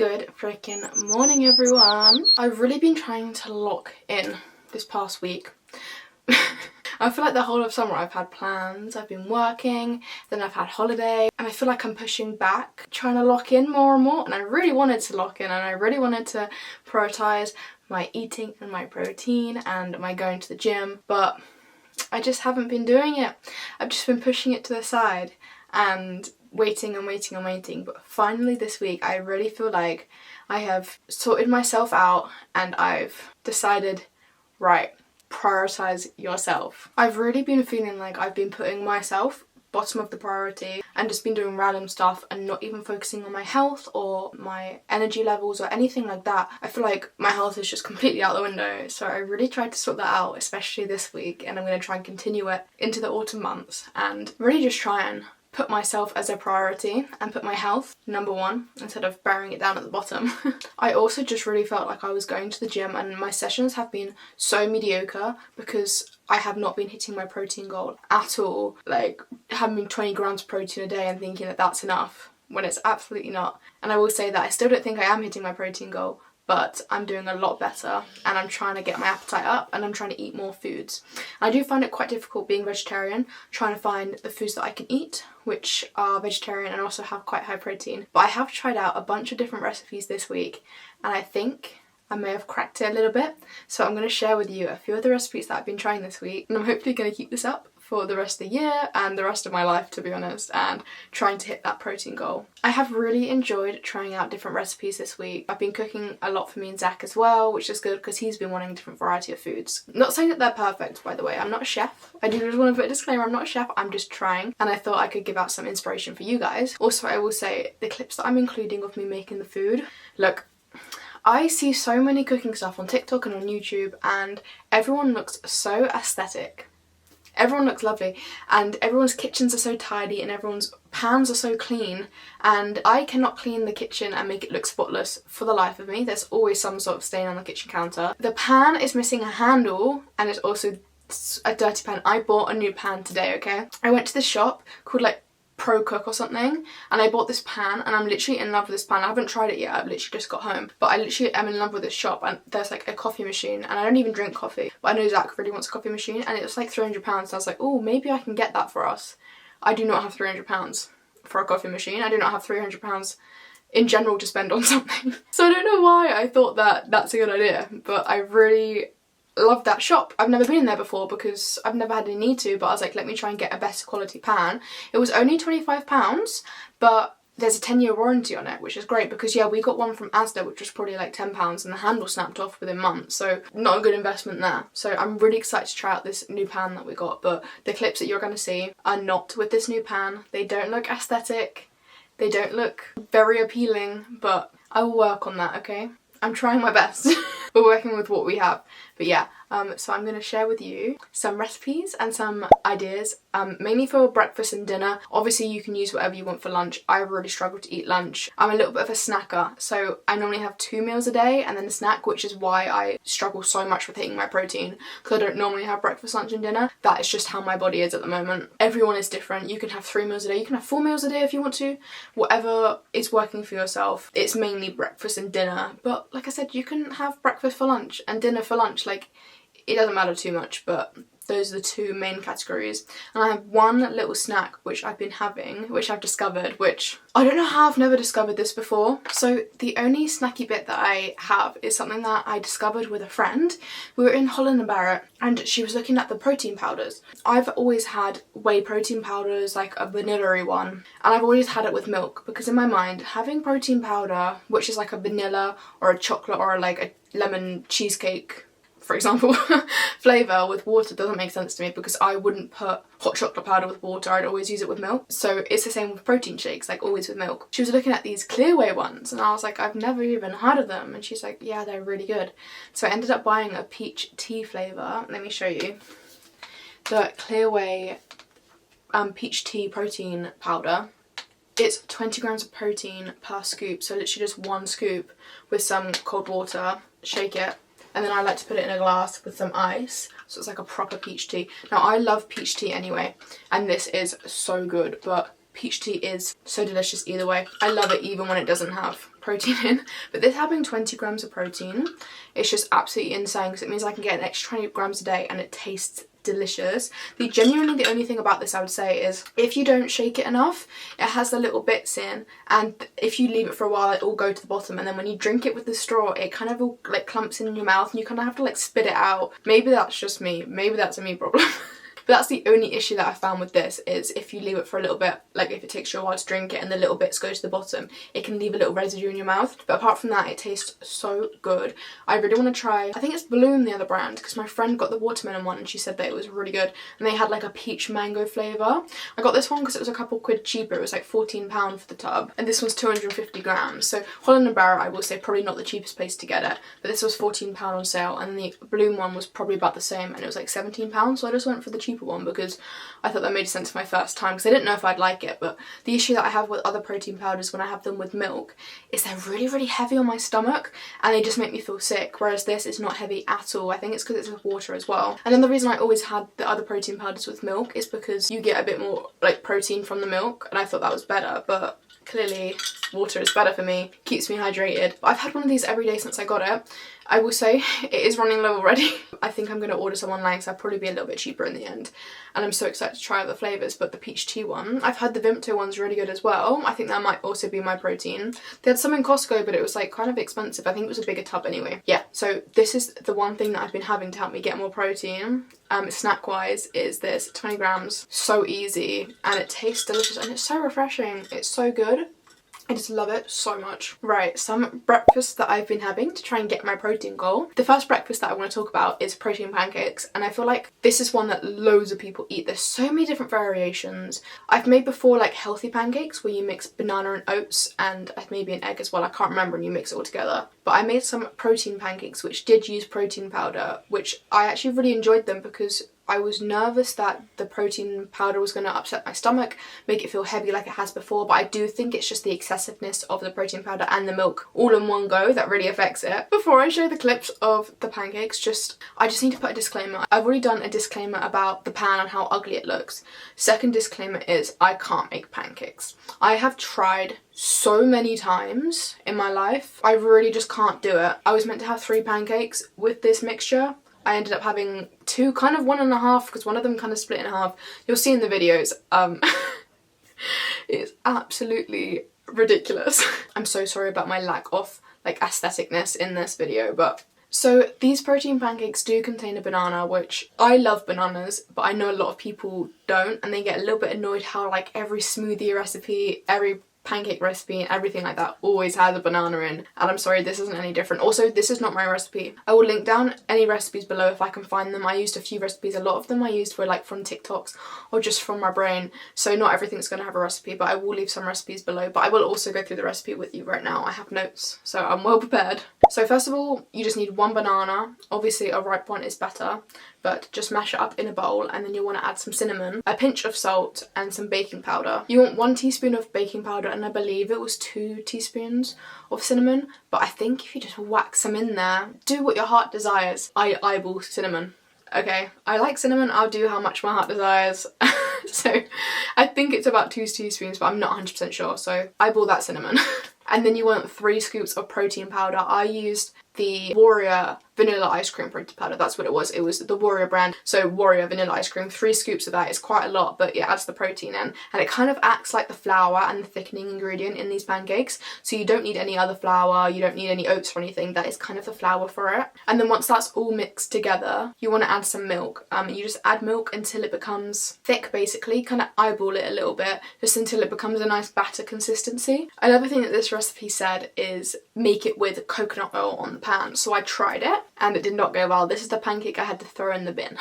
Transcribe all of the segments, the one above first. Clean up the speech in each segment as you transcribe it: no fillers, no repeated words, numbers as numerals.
Good freaking morning, everyone. I've really been trying to lock in this past week. I feel like the whole of summer I've had plans, I've been working, then I've had holiday, and I feel like I'm pushing back, trying to lock in more and more, and I really wanted to lock in, and I really wanted to prioritise my eating and my protein and my going to the gym, but I just haven't been doing it. I've just been pushing it to the side and waiting and waiting and waiting, but finally this week I really feel like I have sorted myself out and I've decided, right, prioritise yourself. I've really been feeling like I've been putting myself bottom of the priority and just been doing random stuff and not even focusing on my health or my energy levels or anything like that. I feel like my health is just completely out the window, so I really tried to sort that out, especially this week, and I'm going to try and continue it into the autumn months and really just try and put myself as a priority and put my health number one instead of burying it down at the bottom. I also just really felt like I was going to the gym and my sessions have been so mediocre because I have not been hitting my protein goal at all. Like having 20 grams of protein a day and thinking that that's enough when it's absolutely not. And I will say that I still don't think I am hitting my protein goal, but I'm doing a lot better and I'm trying to get my appetite up and I'm trying to eat more foods. I do find it quite difficult being vegetarian, trying to find the foods that I can eat which are vegetarian and also have quite high protein. But I have tried out a bunch of different recipes this week and I think I may have cracked it a little bit. So I'm going to share with you a few of the recipes that I've been trying this week, and I'm hopefully going to keep this up for the rest of the year and the rest of my life, to be honest, and trying to hit that protein goal. I have really enjoyed trying out different recipes this week. I've been cooking a lot for me and Zach as well, which is good because he's been wanting a different variety of foods. Not saying that they're perfect, by the way, I'm not a chef. I do just want to put a disclaimer, I'm not a chef, I'm just trying, and I thought I could give out some inspiration for you guys. Also, I will say the clips that I'm including of me making the food, look, I see so many cooking stuff on TikTok and on YouTube and everyone looks so aesthetic. Everyone looks lovely and everyone's kitchens are so tidy and everyone's pans are so clean, and I cannot clean the kitchen and make it look spotless for the life of me. There's always some sort of stain on the kitchen counter. The pan is missing a handle and it's also a dirty pan. I bought a new pan today, okay? I went to this shop called like Pro Cook or something and I bought this pan and I'm literally in love with this pan. I haven't tried it yet, I've literally just got home, but I literally am in love with this shop and there's like a coffee machine and I don't even drink coffee, but I know Zach really wants a coffee machine and it was like £300, and I was like, oh, maybe I can get that for us. I do not have £300 for a coffee machine. I do not have £300 in general to spend on something. So I don't know why I thought that that's a good idea, but I really love that shop. I've never been in there before because I've never had any need to, but I was like, let me try and get a better quality pan. It was only £25, but there's a 10-year warranty on it, which is great because yeah, we got one from Asda which was probably like £10 and the handle snapped off within months, so not a good investment there. So I'm really excited to try out this new pan that we got, but the clips that you're going to see are not with this new pan. They don't look aesthetic, they don't look very appealing, but I will work on that, okay? I'm trying my best. We're working with what we have. But yeah, so I'm going to share with you some recipes and some ideas, mainly for breakfast and dinner. Obviously you can use whatever you want for lunch. I really struggle to eat lunch. I'm a little bit of a snacker, so I normally have 2 meals a day and then a snack, which is why I struggle so much with hitting my protein, because I don't normally have breakfast, lunch and dinner. That is just how my body is at the moment. Everyone is different. You can have 3 meals a day, you can have 4 meals a day if you want to. Whatever is working for yourself. It's mainly breakfast and dinner, but like I said, you can have breakfast for lunch and dinner for lunch. Like, it doesn't matter too much, but those are the 2 main categories. And I have one little snack which I've been having, which I've discovered, which I don't know how I've never discovered this before. So the only snacky bit that I have is something that I discovered with a friend. We were in Holland and Barrett and she was looking at the protein powders. I've always had whey protein powders, like a vanilla-y one, and I've always had it with milk because in my mind having protein powder, which is like a vanilla or a chocolate or like a lemon cheesecake, for example, flavour with water doesn't make sense to me because I wouldn't put hot chocolate powder with water, I'd always use it with milk. So it's the same with protein shakes, like always with milk. She was looking at these clear whey ones and I was like, I've never even heard of them, and she's like, yeah, they're really good. So I ended up buying a peach tea flavour. Let me show you. The clear whey peach tea protein powder. It's 20 grams of protein per scoop, so literally just 1 scoop with some cold water, shake it, and then I like to put it in a glass with some ice, so it's like a proper peach tea. Now I love peach tea anyway, and this is so good, but peach tea is so delicious either way. I love it even when it doesn't have protein in, but this having 20 grams of protein, it's just absolutely insane because it means I can get an extra 20 grams a day and it tastes delicious. The only thing about this I would say is if you don't shake it enough, it has the little bits in, and if you leave it for a while it will go to the bottom, and then when you drink it with the straw it kind of all like clumps in your mouth and you kind of have to like spit it out. Maybe that's just me, maybe that's a me problem. But that's the only issue that I found with this, is if you leave it for a little bit, like if it takes you a while to drink it and the little bits go to the bottom, it can leave a little residue in your mouth. But apart from that, it tastes so good. I really want to try, I think it's Bloom, the other brand, because my friend got the watermelon one and she said that it was really good, and they had like a peach mango flavour. I got this one because it was a couple quid cheaper, it was like £14 for the tub, and this one's 250 grams. So Holland & Barrett, I will say, probably not the cheapest place to get it, but this was £14 on sale, and the Bloom one was probably about the same and it was like £17, so I just went for the cheaper one because I thought that made sense for my first time, because I didn't know if I'd like it. But the issue that I have with other protein powders when I have them with milk is they're really heavy on my stomach and they just make me feel sick, whereas this is not heavy at all. I think it's because it's with water as well. And then the reason I always had the other protein powders with milk is because you get a bit more like protein from the milk, and I thought that was better, but clearly water is better for me, keeps me hydrated. But I've had one of these every day since I got it. I will say it is running low already. I think I'm going to order some online because I'll probably be a little bit cheaper in the end, and I'm so excited to try other flavours. But the peach tea one, I've had the Vimto one's really good as well. I think that might also be my protein. They had some in Costco, but it was like kind of expensive. I think it was a bigger tub anyway. Yeah, so this is the one thing that I've been having to help me get more protein, snack wise, is this 20 grams. So easy, and it tastes delicious, and it's so refreshing. It's so good. I just love it so much. Right, some breakfast that I've been having to try and get my protein goal. The first breakfast that I want to talk about is protein pancakes, and I feel like this is one that loads of people eat. There's so many different variations. I've made before like healthy pancakes where you mix banana and oats and maybe an egg as well. I can't remember, and you mix it all together. But I made some protein pancakes which did use protein powder, which I actually really enjoyed them because I was nervous that the protein powder was going to upset my stomach, make it feel heavy like it has before, but I do think it's just the excessiveness of the protein powder and the milk all in one go that really affects it. Before I show the clips of the pancakes, I just need to put a disclaimer. I've already done a disclaimer about the pan and how ugly it looks. Second disclaimer is I can't make pancakes. I have tried so many times in my life. I really just can't do it. I was meant to have 3 pancakes with this mixture. I ended up having 2, kind of 1.5, because one of them kind of split in half. You'll see in the videos. It's absolutely ridiculous. I'm so sorry about my lack of like aestheticness in this video, but so these protein pancakes do contain a banana, which I love bananas, but I know a lot of people don't, and they get a little bit annoyed how like every smoothie recipe, every pancake recipe and everything like that always has a banana in, and I'm sorry, this isn't any different. Also, this is not my recipe. I will link down any recipes below if I can find them. I used a few recipes. A lot of them I used were like from TikToks or just from my brain, so not everything's going to have a recipe, but I will leave some recipes below. But I will also go through the recipe with you right now. I have notes, so I'm well prepared. So first of all, you just need 1 banana. Obviously a ripe one is better, but just mash it up in a bowl, and then you want to add some cinnamon, a pinch of salt, and some baking powder. You want 1 teaspoon of baking powder, and I believe it was 2 teaspoons of cinnamon, but I think if you just whack some in there, do what your heart desires. I eyeball cinnamon. Okay, I like cinnamon, I'll do how much my heart desires. So I think it's about 2 teaspoons, but I'm not 100% sure, so eyeball that cinnamon. And then you want 3 scoops of protein powder. I used the Warrior vanilla ice cream protein powder. That's what it was. It was the Warrior brand. So Warrior vanilla ice cream, 3 scoops of that is quite a lot, but it adds the protein in. And it kind of acts like the flour and the thickening ingredient in these pancakes. So you don't need any other flour, you don't need any oats or anything. That is kind of the flour for it. And then once that's all mixed together, you want to add some milk. You just add milk until it becomes thick, basically. Kind of eyeball it a little bit, just until it becomes a nice batter consistency. Another thing that this recipe said is make it with coconut oil on the pan. So I tried it and it did not go well. This is the pancake I had to throw in the bin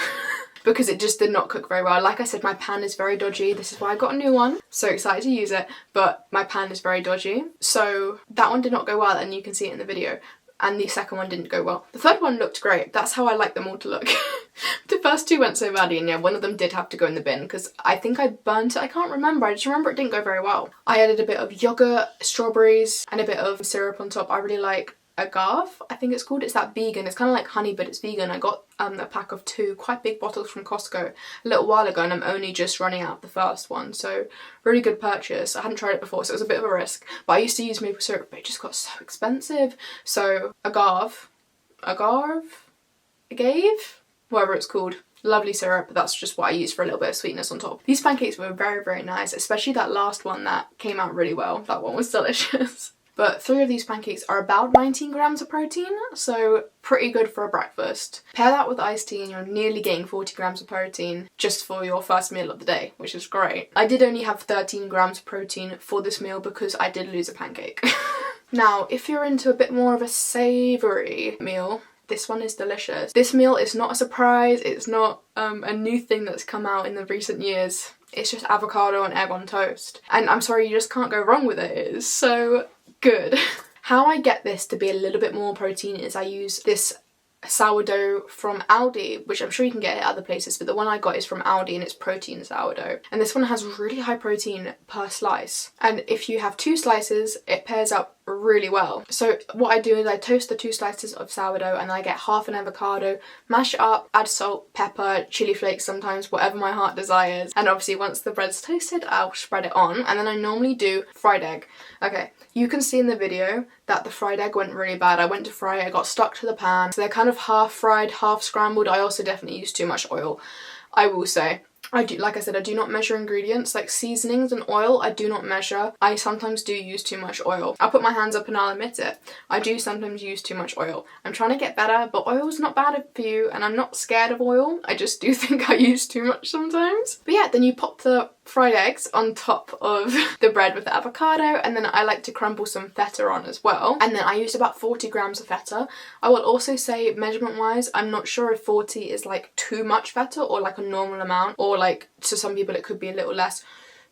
because it just did not cook very well. Like I said, my pan is very dodgy. This is why I got a new one. So excited to use it, but my pan is very dodgy. So that one did not go well, and you can see it in the video. And the second one didn't go well. The third one looked great. That's how I like them all to look. The first 2 went so badly, and yeah, one of them did have to go in the bin because I think I burnt it. I can't remember. I just remember it didn't go very well. I added a bit of yogurt, strawberries, and a bit of syrup on top. I really like agave, I think it's called. It's that vegan, it's kind of like honey but it's vegan. I got a pack of 2 quite big bottles from Costco a little while ago, and I'm only just running out of the first one, so really good purchase. I hadn't tried it before, so it was a bit of a risk, but I used to use maple syrup, but it just got so expensive. So agave, whatever it's called. Lovely syrup, that's just what I use for a little bit of sweetness on top. These pancakes were very, very nice, especially that last one that came out really well. That one was delicious. But 3 of these pancakes are about 19 grams of protein, so pretty good for a breakfast. Pair that with iced tea and you're nearly getting 40 grams of protein just for your first meal of the day, which is great. I did only have 13 grams of protein for this meal because I did lose a pancake. Now, if you're into a bit more of a savoury meal, this one is delicious. This meal is not a surprise, it's not a new thing that's come out in the recent years. It's just avocado and egg on toast. And I'm sorry, you just can't go wrong with it. It is so good. How I get this to be a little bit more protein is I use this sourdough from Aldi, which I'm sure you can get at other places, but the one I got is from Aldi and it's protein sourdough. And this one has really high protein per slice. And if you have 2 slices, it pairs up really well. So what I do is I toast the 2 slices of sourdough and I get half an avocado, mash it up, add salt, pepper, chili flakes sometimes, whatever my heart desires. And obviously once the bread's toasted, I'll spread it on. And then I normally do fried egg. Okay, you can see in the video that the fried egg went really bad. I went to fry it, I got stuck to the pan. So they're kind of half fried, half scrambled. I also definitely use too much oil, I will say. Like I said, I do not measure ingredients, like seasonings and oil, I do not measure. I sometimes do use too much oil. I'll put my hands up and I'll admit it. I do sometimes use too much oil. I'm trying to get better, but oil's not bad for you and I'm not scared of oil. I just do think I use too much sometimes. But yeah, then you pop the fried eggs on top of the bread with the avocado, and then I like to crumble some feta on as well. And then I use about 40 grams of feta. I will also say, measurement wise, I'm not sure if 40 is like too much feta or like a normal amount, or like to some people it could be a little less.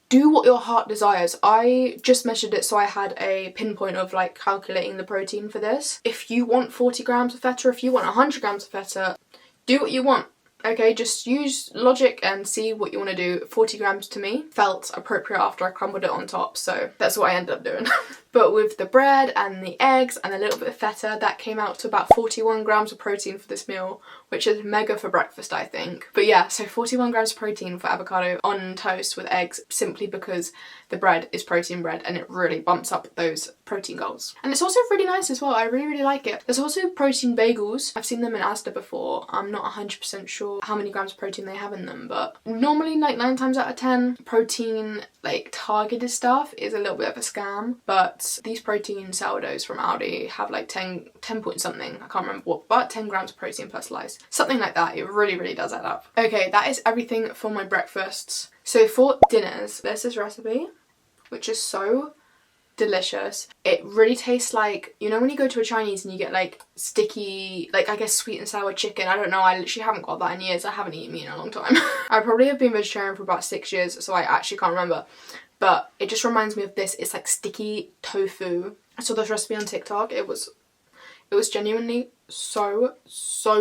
Do what your heart desires. I just measured it so I had a pinpoint of like calculating the protein for this. If you want 40 grams of feta, if you want 100 grams of feta, do what you want. Okay, just use logic and see what you want to do. 40 grams to me felt appropriate after I crumbled it on top, so that's what I ended up doing. But with the bread and the eggs and a little bit of feta, that came out to about 41 grams of protein for this meal, which is mega for breakfast, I think. But yeah, so 41 grams of protein for avocado on toast with eggs, simply because the bread is protein bread and it really bumps up those protein goals. And it's also really nice as well. I really, really like it. There's also protein bagels. I've seen them in Asda before. I'm not 100% sure how many grams of protein they have in them, but normally like 9 times out of 10, protein like targeted stuff is a little bit of a scam. But these protein sourdoughs from Aldi have like 10 point something, I can't remember what, but 10 grams of protein per slice. Something like that. It really, really does add up. Okay, that is everything for my breakfasts. So for dinners, there's this recipe, which is so delicious. It really tastes like, you know when you go to a Chinese and you get like sticky, like I guess sweet and sour chicken. I don't know, I literally haven't got that in years. I haven't eaten meat in a long time. I probably have been vegetarian for about 6 years, so I actually can't remember. But it just reminds me of this. It's like sticky tofu. I saw this recipe on TikTok. It was genuinely so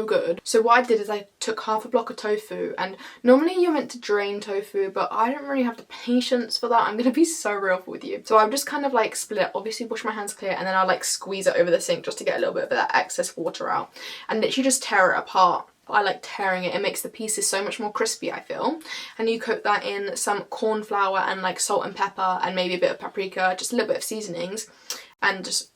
good. So what I did is I took half a block of tofu, and normally you're meant to drain tofu, but I don't really have the patience for that. I'm gonna be so real with you. So I've just kind of like split it, obviously wash my hands clear, and then I'll like squeeze it over the sink just to get a little bit of that excess water out, and literally just tear it apart. I like tearing it. It makes the pieces so much more crispy, I feel. And you coat that in some corn flour and like salt and pepper and maybe a bit of paprika, just a little bit of seasonings, and just,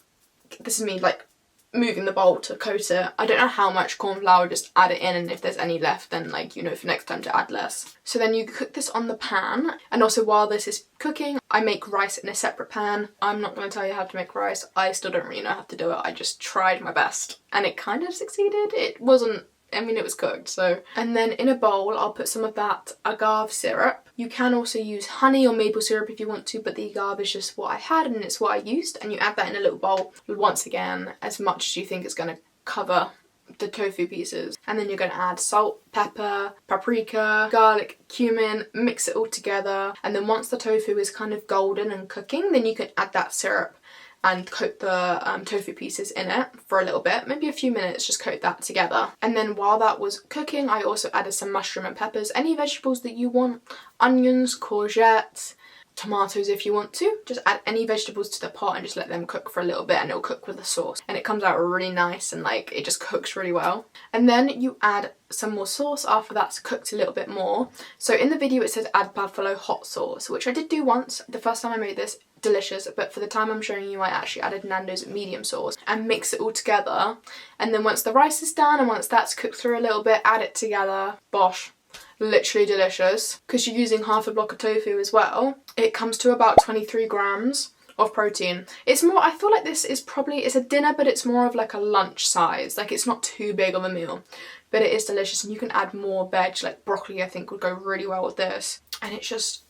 this is me like moving the bowl to coat it. I don't know how much corn flour, just add it in, and if there's any left then like, you know, for next time to add less. So then you cook this on the pan, and also while this is cooking I make rice in a separate pan. I'm not going to tell you how to make rice. I still don't really know how to do it. I just tried my best and it kind of succeeded. It wasn't, I mean, it was cooked, so. And then in a bowl I'll put some of that agave syrup. You can also use honey or maple syrup if you want to, but the agave is just what I had and it's what I used. And you add that in a little bowl, once again, as much as you think is going to cover the tofu pieces. And then you're going to add salt, pepper, paprika, garlic, cumin, mix it all together. And then once the tofu is kind of golden and cooking, then you can add that syrup and coat the tofu pieces in it for a little bit, maybe a few minutes, just coat that together. And then while that was cooking, I also added some mushroom and peppers, any vegetables that you want, onions, courgettes, tomatoes if you want to. Just add any vegetables to the pot and just let them cook for a little bit, and it'll cook with the sauce. And it comes out really nice and like it just cooks really well. And then you add some more sauce after that's cooked a little bit more. So in the video it says add buffalo hot sauce, which I did do once. The first time I made this, delicious, but for the time I'm showing you I actually added Nando's medium sauce and mix it all together. And then once the rice is done and once that's cooked through a little bit, add it together. Bosh. Literally delicious. Because you're using half a block of tofu as well, it comes to about 23 grams of protein. It's more, I feel like this is probably, it's a dinner, but it's more of like a lunch size. Like it's not too big of a meal, but it is delicious. And you can add more veg, like broccoli I think would go really well with this. And it's just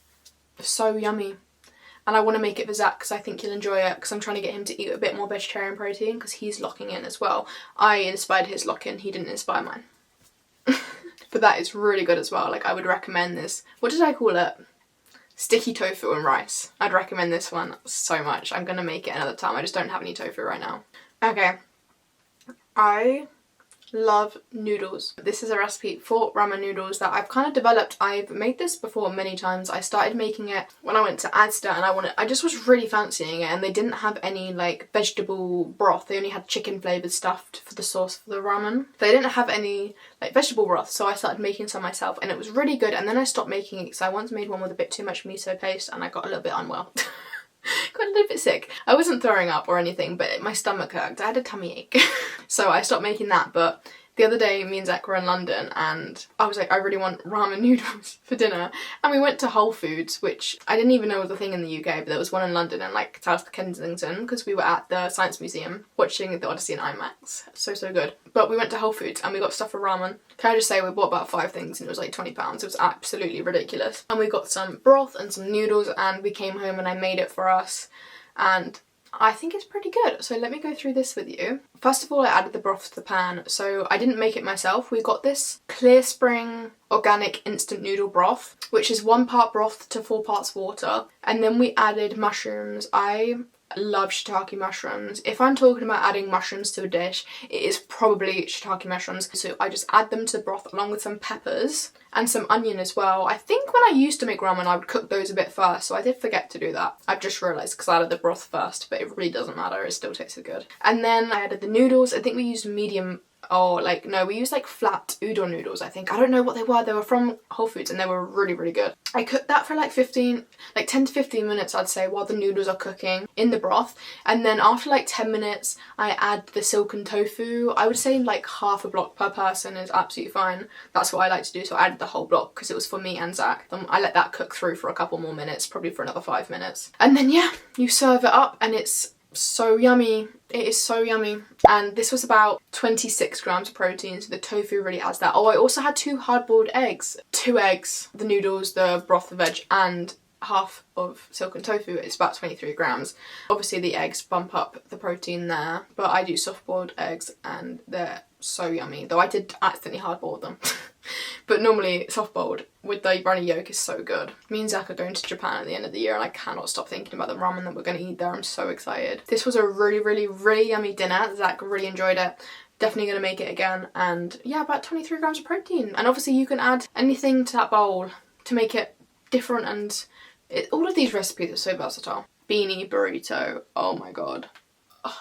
so yummy. And I want to make it for Zach because I think he'll enjoy it, because I'm trying to get him to eat a bit more vegetarian protein because he's locking in as well. I inspired his lock-in, he didn't inspire mine. But that is really good as well. Like I would recommend this. What did I call it? Sticky tofu and rice. I'd recommend this one so much. I'm going to make it another time. I just don't have any tofu right now. Okay. I love noodles. This is a recipe for ramen noodles that I've kind of developed. I've made this before many times. I started making it when I went to Asda and I just was really fancying it, and they didn't have any like vegetable broth. They only had chicken flavoured stuff for the sauce for the ramen. They didn't have any like vegetable broth, so I started making some myself and it was really good. And then I stopped making it because I once made one with a bit too much miso paste and I got a little bit unwell. Got a little bit sick. I wasn't throwing up or anything, but my stomach hurt. I had a tummy ache. So I stopped making that, but the other day me and Zach were in London and I was like, I really want ramen noodles for dinner. And we went to Whole Foods, which I didn't even know was a thing in the UK, but there was one in London and like South Kensington, because we were at the Science Museum watching the Odyssey in IMAX. So good. But we went to Whole Foods and we got stuff for ramen. Can I just say we bought about 5 things and it was like £20. It was absolutely ridiculous. And we got some broth and some noodles and we came home and I made it for us. And I think it's pretty good. So let me go through this with you. First of all, I added the broth to the pan. So I didn't make it myself. We got this Clear Spring organic instant noodle broth, which is 1 part broth to 4 parts water. And then we added mushrooms. I love shiitake mushrooms. If I'm talking about adding mushrooms to a dish, it is probably shiitake mushrooms. So I just add them to the broth along with some peppers and some onion as well. I think when I used to make ramen I would cook those a bit first, so I did forget to do that. I've just realised because I added the broth first, but it really doesn't matter, it still tasted good. And then I added the noodles. I think we used medium, or like, no, we used like flat udon noodles, I think. I don't know what they were. They were from Whole Foods and they were really, really good. I cooked that for like 10 to 15 minutes, I'd say, while the noodles are cooking in the broth. And then after like 10 minutes, I add the silken tofu. I would say like half a block per person is absolutely fine. That's what I like to do. So I added the whole block because it was for me and Zach. I let that cook through for a couple more minutes, probably for another 5 minutes. And then yeah, you serve it up and it's so yummy. It is so yummy. And this was about 26 grams of protein, so the tofu really adds that. Oh, I also had 2 hard-boiled eggs. 2 eggs, the noodles, the broth, the veg, and half of silken tofu. It's about 23 grams. Obviously the eggs bump up the protein there, but I do soft-boiled eggs and they're so yummy. Though I did accidentally hard-boil them. But normally soft-boiled with the runny yolk is so good. Me and Zach are going to Japan at the end of the year and I cannot stop thinking about the ramen that we're going to eat there. I'm so excited. This was a really, really, really yummy dinner. Zach really enjoyed it. Definitely going to make it again. And yeah, about 23 grams of protein. And obviously you can add anything to that bowl to make it different, and all of these recipes are so versatile. Beanie Burrito. Oh my god.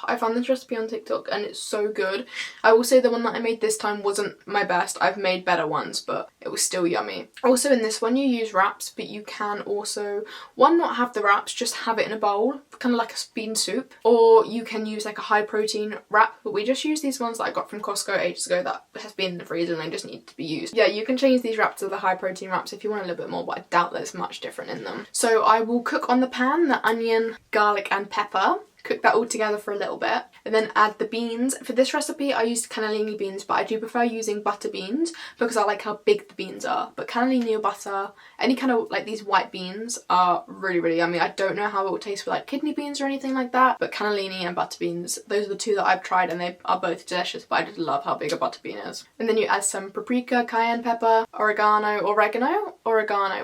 I found this recipe on TikTok and it's so good. I will say the one that I made this time wasn't my best. I've made better ones, but it was still yummy. Also in this one you use wraps, but you can also, one, not have the wraps, just have it in a bowl, kind of like a bean soup. Or you can use like a high protein wrap, but we just use these ones that I got from Costco ages ago that has been in the freezer and they just need to be used. Yeah, you can change these wraps to the high protein wraps if you want a little bit more, but I doubt there's much different in them. So I will cook on the pan the onion, garlic and pepper. Cook that all together for a little bit and then add the beans. For this recipe I used cannellini beans, but I do prefer using butter beans because I like how big the beans are. But cannellini or butter, any kind of like these white beans are really, really yummy. I don't know how it will taste with like kidney beans or anything like that, but cannellini and butter beans, those are the 2 that I've tried and they are both delicious, but I just love how big a butter bean is. And then you add some paprika, cayenne pepper, oregano,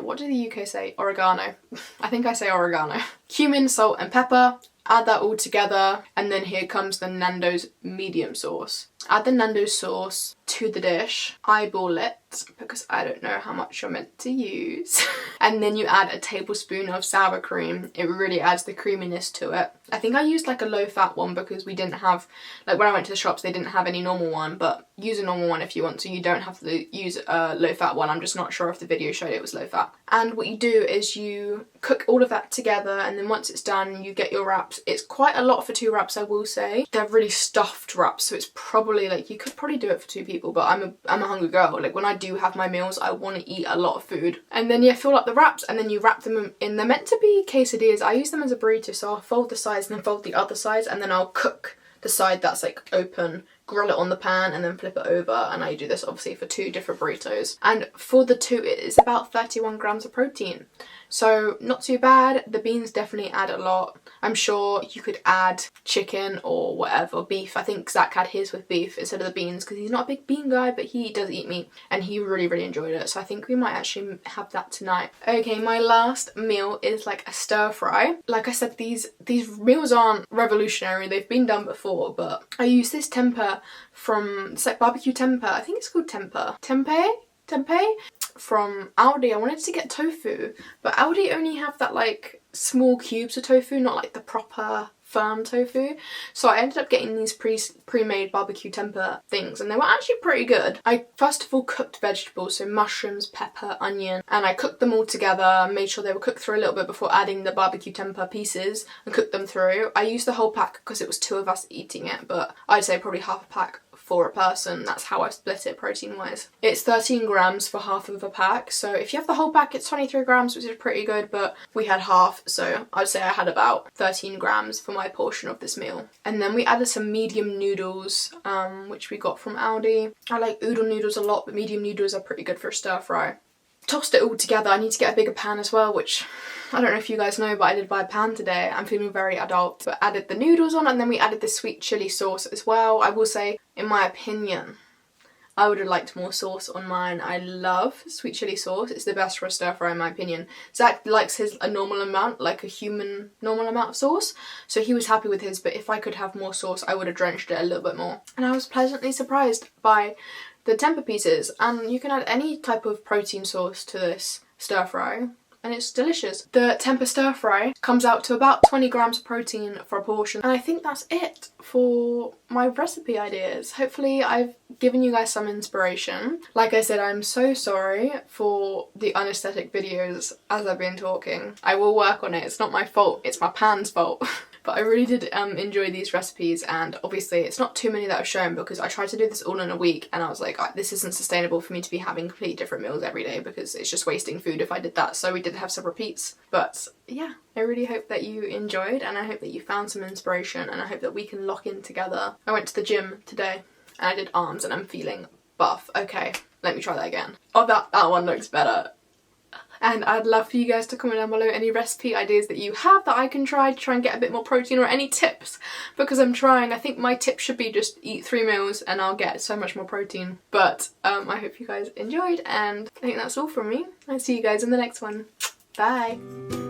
what do the UK say? Oregano. I think I say oregano. Cumin, salt and pepper. Add that all together and then here comes the Nando's medium sauce. add the Nando's sauce to the dish, eyeball it because I don't know how much you're meant to use, and then you add a tablespoon of sour cream. It really adds the creaminess to it. I think I used like a low fat one because we didn't have, like when I went to the shops they didn't have any normal one, but use a normal one if you want to. You don't have to use a low fat one. I'm just not sure if the video showed it was low fat. And what you do is you cook all of that together, and then once it's done you get your wraps. It's quite a lot for 2 wraps, I will say. They're really stuffed wraps, so it's probably like, you could probably do it for 2 people, but I'm a hungry girl. Like when I do have my meals I want to eat a lot of food. And then fill up the wraps, and then you wrap them in, they're meant to be quesadillas. I use them as a burrito, so I'll fold the sides and then fold the other sides, and then I'll cook the side that's like open, grill it on the pan, and then flip it over. And I do this obviously for 2 different burritos, and for the 2 it is about 31 grams of protein, so not too bad. The beans definitely add a lot. I'm sure you could add chicken or whatever, beef. I think Zach had his with beef instead of the beans because he's not a big bean guy, but he does eat meat and he really enjoyed it, so I think we might actually have that tonight. Okay, my last meal is like a stir fry. Like I said, these meals aren't revolutionary, they've been done before, but I use this tempeh from, it's like barbecue tempeh, I think it's called tempeh from Aldi. I wanted to get tofu, but Aldi only have that like small cubes of tofu, not like the proper firm tofu, so I ended up getting these pre-made barbecue tempeh things, and they were actually pretty good. I first of all cooked vegetables, so mushrooms, pepper, onion, and I cooked them all together, made sure they were cooked through a little bit before adding the barbecue tempeh pieces and cooked them through. I used the whole pack because it was 2 of us eating it, but I'd say probably half a pack for a person. That's how I split it protein wise. It's 13 grams for half of a pack, so if you have the whole pack it's 23 grams, which is pretty good, but we had half, so I'd say I had about 13 grams for my portion of this meal. And then we added some medium noodles, which we got from Aldi. I like udon noodles a lot, but medium noodles are pretty good for a stir fry. Tossed it all together. I need to get a bigger pan as well, which I don't know if you guys know, but I did buy a pan today. I'm feeling very adult. But added the noodles on, and then we added the sweet chili sauce as well. I will say, in my opinion, I would have liked more sauce on mine. I love sweet chili sauce. It's the best for a stir fry in my opinion. Zach likes his a normal amount, like a human normal amount of sauce, so he was happy with his, but if I could have more sauce I would have drenched it a little bit more. And I was pleasantly surprised by the tempeh pieces, and you can add any type of protein sauce to this stir fry and it's delicious. The tempeh stir fry comes out to about 20 grams of protein for a portion, and I think that's it for my recipe ideas. Hopefully I've given you guys some inspiration. Like I said, I'm so sorry for the unaesthetic videos as I've been talking. I will work on it. It's not my fault, it's my pan's fault. But I really did enjoy these recipes, and obviously it's not too many that I've shown because I tried to do this all in a week and I was like, this isn't sustainable for me to be having completely different meals every day because it's just wasting food if I did that, so we did have some repeats. But yeah, I really hope that you enjoyed, and I hope that you found some inspiration, and I hope that we can lock in together. I went to the gym today and I did arms and I'm feeling buff. Okay, let me try that again. Oh, that one looks better. And I'd love for you guys to comment down below any recipe ideas that you have that I can try to and get a bit more protein, or any tips, because I'm trying. I think my tip should be just eat 3 meals and I'll get so much more protein. But I hope you guys enjoyed, and I think that's all from me. I'll see you guys in the next one. Bye!